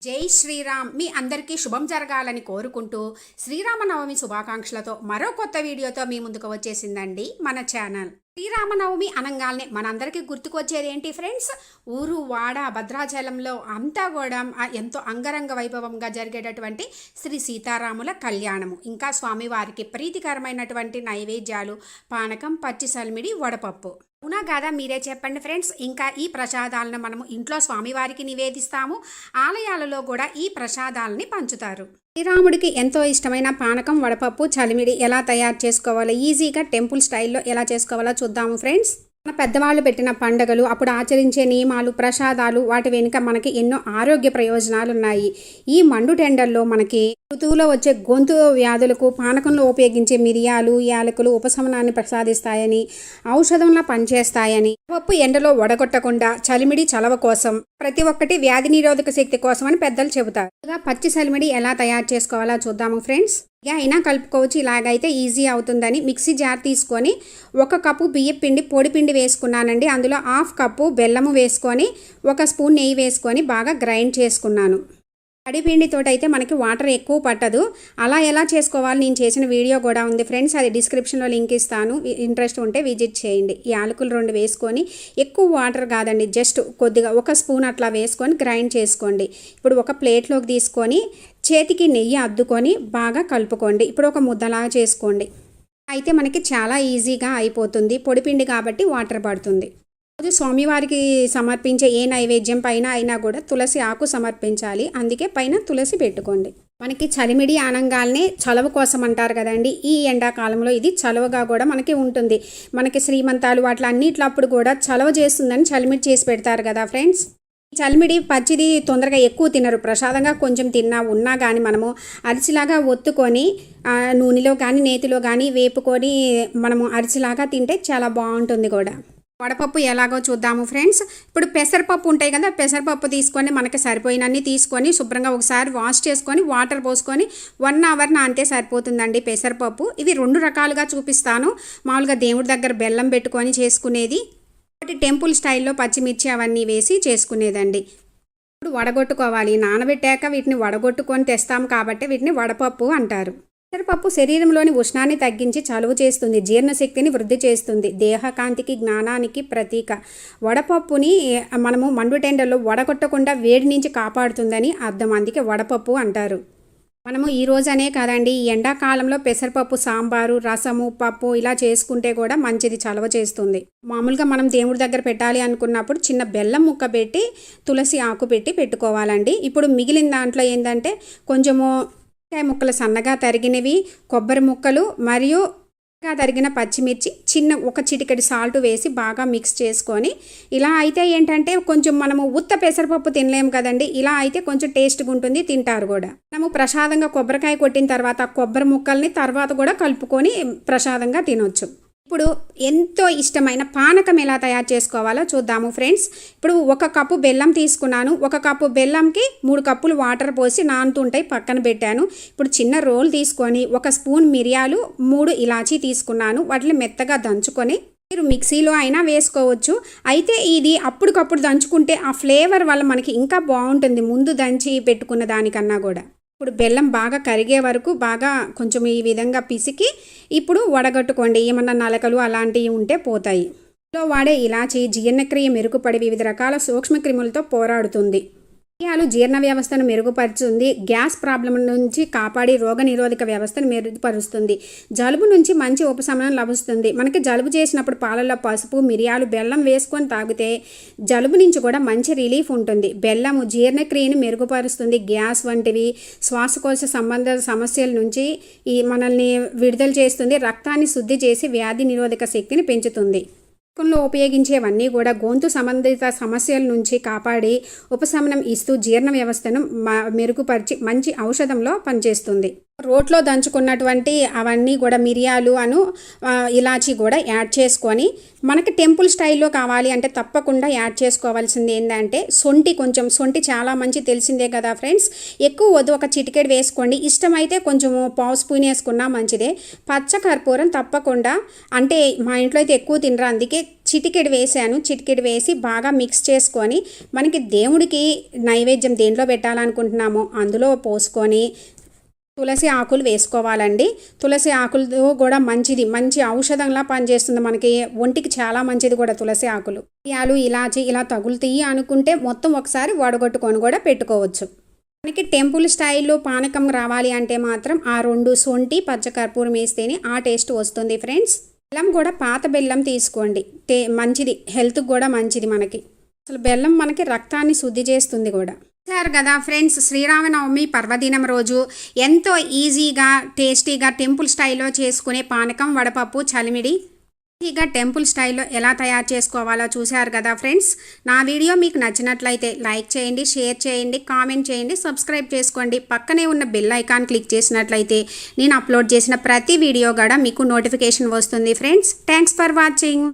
జై శ్రీరామ్. మీ అందరికీ శుభం జరగాలని కోరుకుంటూ శ్రీరామనవమి శుభాకాంక్షలతో మరో కొత్త వీడియోతో మీ ముందుకు వచ్చేసిందండి మన ఛానల్. శ్రీరామనవమి అనంగాల్ని మనందరికీ గుర్తుకొచ్చేది ఏంటి ఫ్రెండ్స్? ఊరు వాడ భద్రాచలంలో అంతా కూడా ఎంతో అంగరంగ వైభవంగా జరిగేటటువంటి శ్రీ సీతారాముల కళ్యాణము, ఇంకా స్వామివారికి ప్రీతికరమైనటువంటి నైవేద్యాలు, పానకం, పచ్చి సల్మిడి, వడపప్పు. అవునా కాదా? మీరే చెప్పండి ఫ్రెండ్స్. ఇంకా ఈ ప్రసాదాలను మనము ఇంట్లో స్వామివారికి నివేదిస్తాము, ఆలయాలలో కూడా ఈ ప్రసాదాలని పంచుతారు. శ్రీరాముడికి ఎంతో ఇష్టమైన పానకం, వడపప్పు, చలిమిడి ఎలా తయారు చేసుకోవాలో, ఈజీగా టెంపుల్ స్టైల్లో ఎలా చేసుకోవాలో చూద్దాము ఫ్రెండ్స్. మన పెద్దవాళ్ళు పెట్టిన పండుగలు, అప్పుడు ఆచరించే నియమాలు, ప్రసాదాలు, వాటి వెనుక మనకి ఎన్నో ఆరోగ్య ప్రయోజనాలు ఉన్నాయి. ఈ మండు టెండర్లో మనకి ఋతువులో వచ్చే గొంతు వ్యాధులకు పానకంలో ఉపయోగించే మిరియాలు, యాలకులు ఉపశమనాన్ని ప్రసాదిస్తాయని, ఔషధంలా పనిచేస్తాయని, పప్పు ఎండలో వడగొట్టకుండా, చలిమిడి చలవ కోసం, ప్రతి ఒక్కటి వ్యాధి నిరోధక శక్తి కోసం అని పెద్దలు చెబుతారు. పచ్చి చలిమిడి ఎలా తయారు చేసుకోవాలో చూద్దాము ఫ్రెండ్స్. అయినా కలుపుకోవచ్చు, ఇలాగైతే ఈజీ అవుతుందని మిక్సీ జార్ తీసుకొని 1 కప్పు బియ్యం పిండి, పొడి పిండి వేసుకున్నానండి. అందులో 1/2 కప్పు బెల్లము వేసుకొని 1 స్పూన్ నెయ్యి వేసుకొని బాగా గ్రైండ్ చేసుకున్నాను. తడిపిండితోటి అయితే మనకి వాటర్ ఎక్కువ పట్టదు. అలా ఎలా చేసుకోవాలి నేను చేసిన వీడియో కూడా ఉంది ఫ్రెండ్స్, అది డిస్క్రిప్షన్లో లింక్ ఇస్తాను, ఇంట్రెస్ట్ ఉంటే విజిట్ చేయండి. ఈ యాలకులు 2 వేసుకొని, ఎక్కువ వాటర్ కాదండి, జస్ట్ కొద్దిగా 1 స్పూన్ అట్లా వేసుకొని గ్రైండ్ చేసుకోండి. ఇప్పుడు ఒక ప్లేట్లోకి తీసుకొని చేతికి నెయ్యి అద్దుకొని బాగా కలుపుకోండి. ఇప్పుడు ఒక ముద్దలాగా చేసుకోండి. అయితే మనకి చాలా ఈజీగా అయిపోతుంది, పొడిపిండి కాబట్టి వాటర్ పడుతుంది. రోజు స్వామివారికి సమర్పించే ఏ నైవేద్యం పైన అయినా కూడా తులసి ఆకు సమర్పించాలి, అందుకే పైన తులసి పెట్టుకోండి. మనకి చలిమిడి ఆనంగాల్ని చలవ కోసం అంటారు కదండి. ఈ ఎండాకాలంలో ఇది చలవగా కూడా మనకి ఉంటుంది. మనకి శ్రీమంతాలు వాటి అన్నిట్లప్పుడు కూడా చలవ చేస్తుందని చలిమిడి చేసి పెడతారు కదా ఫ్రెండ్స్. చలిమిడి పచ్చిది తొందరగా ఎక్కువ తినరు, ప్రసాదంగా కొంచెం ఉన్నా కానీ మనము అరిచిలాగా ఒత్తుకొని నూనెలో కానీ నేతిలో కానీ వేపుకొని మనము అరిచిలాగా తింటే చాలా బాగుంటుంది కూడా. వడపప్పు ఎలాగో చూద్దాము ఫ్రెండ్స్. ఇప్పుడు పెసరపప్పు ఉంటాయి కదా, పెసరపప్పు తీసుకొని మనకి సరిపోయినన్ని తీసుకొని శుభ్రంగా ఒకసారి వాష్ చేసుకొని వాటర్ పోసుకొని 1 అవర్ నానితే సరిపోతుందండి పెసరపప్పు. ఇవి 2 రకాలుగా చూపిస్తాను. మామూలుగా దేవుడి దగ్గర బెల్లం పెట్టుకొని చేసుకునేది, ఒకటి టెంపుల్ స్టైల్లో పచ్చిమిర్చి అవన్నీ వేసి చేసుకునేదండి. ఇప్పుడు వడగొట్టుకోవాలి. నానబెట్టాక వీటిని వడగొట్టుకొని తెస్తాం కాబట్టి వీటిని వడపప్పు అంటారు. పెసరపప్పు శరీరంలోని ఉష్ణాన్ని తగ్గించి చలువ చేస్తుంది, జీర్ణశక్తిని వృద్ధి చేస్తుంది, దేహకాంతికి, జ్ఞానానికి ప్రతీక. వడపప్పుని మనము మండుటెండలో వడగొట్టకుండా వేడి నుంచి కాపాడుతుందని అర్థం, అందుకే వడపప్పు అంటారు. మనము ఈ రోజనే కాదండి, ఈ ఎండాకాలంలో పెసరపప్పు సాంబారు, రసము, పప్పు ఇలా చేసుకుంటే కూడా మంచిది, చలవ చేస్తుంది. మామూలుగా మనం దేవుడి దగ్గర పెట్టాలి అనుకున్నప్పుడు చిన్న బెల్లం ముక్క పెట్టి తులసి ఆకు పెట్టి పెట్టుకోవాలండి. ఇప్పుడు మిగిలిన దాంట్లో ఏంటంటే కొంచెము ముక్కలు సన్నగా తరిగినవి, కొబ్బరి ముక్కలు మరియు తరిగిన పచ్చిమిర్చి, ఒక చిటికెడు సాల్ట్ వేసి బాగా మిక్స్ చేసుకొని, ఇలా అయితే ఏంటంటే కొంచెం మనము ఉత్త పెసరపప్పు తినలేము కదండి, ఇలా అయితే కొంచెం టేస్ట్గా ఉంటుంది, తింటారు కూడా. మనము ప్రసాదంగా కొబ్బరికాయ కొట్టిన తర్వాత కొబ్బరి ముక్కల్ని తర్వాత కూడా కలుపుకొని ప్రసాదంగా తినొచ్చు. ఇప్పుడు ఎంతో ఇష్టమైన పానకం ఎలా తయారు చేసుకోవాలో చూద్దాము ఫ్రెండ్స్. ఇప్పుడు 1 కప్పు బెల్లం తీసుకున్నాను. 1 కప్పు బెల్లంకి 3 కప్పులు వాటర్ పోసి నానుతుంటాయి, పక్కన పెట్టాను. ఇప్పుడు చిన్న రోల్ తీసుకొని 1 స్పూన్ మిరియాలు, 3 ఇలాచీ తీసుకున్నాను. వాటిని మెత్తగా దంచుకొని మీరు మిక్సీలో అయినా వేసుకోవచ్చు. అయితే ఇది అప్పటికప్పుడు దంచుకుంటే ఆ ఫ్లేవర్ వల్ల మనకి ఇంకా బాగుంటుంది, ముందు దంచి పెట్టుకున్న దానికన్నా కూడా. ఇప్పుడు బెల్లం బాగా కరిగే వరకు బాగా కొంచెం ఈ విధంగా పిసికి ఇప్పుడు వడగట్టుకోండి. ఏమన్నా నలకలు అలాంటివి ఉంటే పోతాయి. ఇంట్లో వాడే ఇలాచి జీర్ణక్రియ మెరుగుపడి వివిధ రకాల సూక్ష్మక్రిములతో పోరాడుతుంది. మిరియాలు జీర్ణ వ్యవస్థను మెరుగుపరుస్తుంది, గ్యాస్ ప్రాబ్లం నుంచి కాపాడి రోగ నిరోధక వ్యవస్థను మెరుగుపరుస్తుంది, జలుబు నుంచి మంచి ఉపశమనం లభిస్తుంది. మనకి జలుబు చేసినప్పుడు పాలల్లో పసుపు, మిరియాలు, బెల్లం వేసుకొని తాగితే జలుబు నుంచి కూడా మంచి రిలీఫ్ ఉంటుంది. బెల్లము జీర్ణక్రియను మెరుగుపరుస్తుంది, గ్యాస్ వంటివి శ్వాసకోశ సంబంధ సమస్యల నుంచి మనల్ని విడుదల చేస్తుంది, రక్తాన్ని శుద్ధి చేసి వ్యాధి నిరోధక శక్తిని పెంచుతుంది. లో ఉపయోగించేవన్నీ కూడా గొంతు సంబంధిత సమస్యల నుంచి కాపాడి ఉపశమనం ఇస్తూ జీర్ణ వ్యవస్థను మెరుగుపరిచి మంచి ఔషధంలో పనిచేస్తుంది. రోట్లో దంచుకున్నటువంటి అవన్నీ కూడా మిరియాలు ఇలాచి కూడా యాడ్ చేసుకొని, మనకి టెంపుల్ స్టైల్లో కావాలి అంటే తప్పకుండా యాడ్ చేసుకోవాల్సింది ఏంటంటే సొంటి చాలా మంచి తెలిసిందే కదా ఫ్రెండ్స్. ఎక్కువ వద్దు, 1 చిటికెడు వేసుకోండి. ఇష్టమైతే కొంచెం 1/2 స్పూన్ వేసుకున్నా మంచిదే. పచ్చ కర్పూరం తప్పకుండా, అంటే మా ఇంట్లో అయితే ఎక్కువ తినరు, అందుకే చిటికెడు వేసాను. చిటికెడు వేసి బాగా మిక్స్ చేసుకొని మనకి దేవుడికి నైవేద్యం దేంట్లో పెట్టాలనుకుంటున్నామో అందులో పోసుకొని తులసి ఆకులు వేసుకోవాలండి. తులసి ఆకులు కూడా మంచి ఔషధంలా పనిచేస్తుంది. మనకి ఒంటికి చాలా మంచిది కూడా తులసి ఆకులు. మిరియాలు, ఇలాచి ఇలా తగులుతాయి అనుకుంటే మొత్తం ఒకసారి వడగొట్టుకొని కూడా పెట్టుకోవచ్చు. మనకి టెంపుల్ స్టైల్లో పానకం రావాలి అంటే మాత్రం ఆ 2 సొంటి పచ్చకర్పూరం వేస్తేనే ఆ టేస్ట్ వస్తుంది ఫ్రెండ్స్. బెల్లం కూడా పాత బెల్లం తీసుకోండి. మంచిది, హెల్త్కి కూడా మంచిది. మనకి అసలు బెల్లం మనకి రక్తాన్ని శుద్ధి చేస్తుంది కూడా. చూసారు కదా ఫ్రెండ్స్, శ్రీరామనవమి పర్వదినం రోజు ఎంతో ఈజీగా టేస్టీగా టెంపుల్ స్టైల్లో చేసుకునే పానకం, వడపప్పు, చలిమిడి ఈజీగా టెంపుల్ స్టైల్లో ఎలా తయారు చేసుకోవాలో చూశారు కదా ఫ్రెండ్స్. నా వీడియో మీకు నచ్చినట్లయితే లైక్ చేయండి, షేర్ చేయండి, కామెంట్ చేయండి, సబ్స్క్రైబ్ చేసుకోండి. పక్కనే ఉన్న బెల్ ఐకాన్ క్లిక్ చేసినట్లయితే నేను అప్లోడ్ చేసిన ప్రతి వీడియో కూడా మీకు నోటిఫికేషన్ వస్తుంది ఫ్రెండ్స్. Thanks for watching.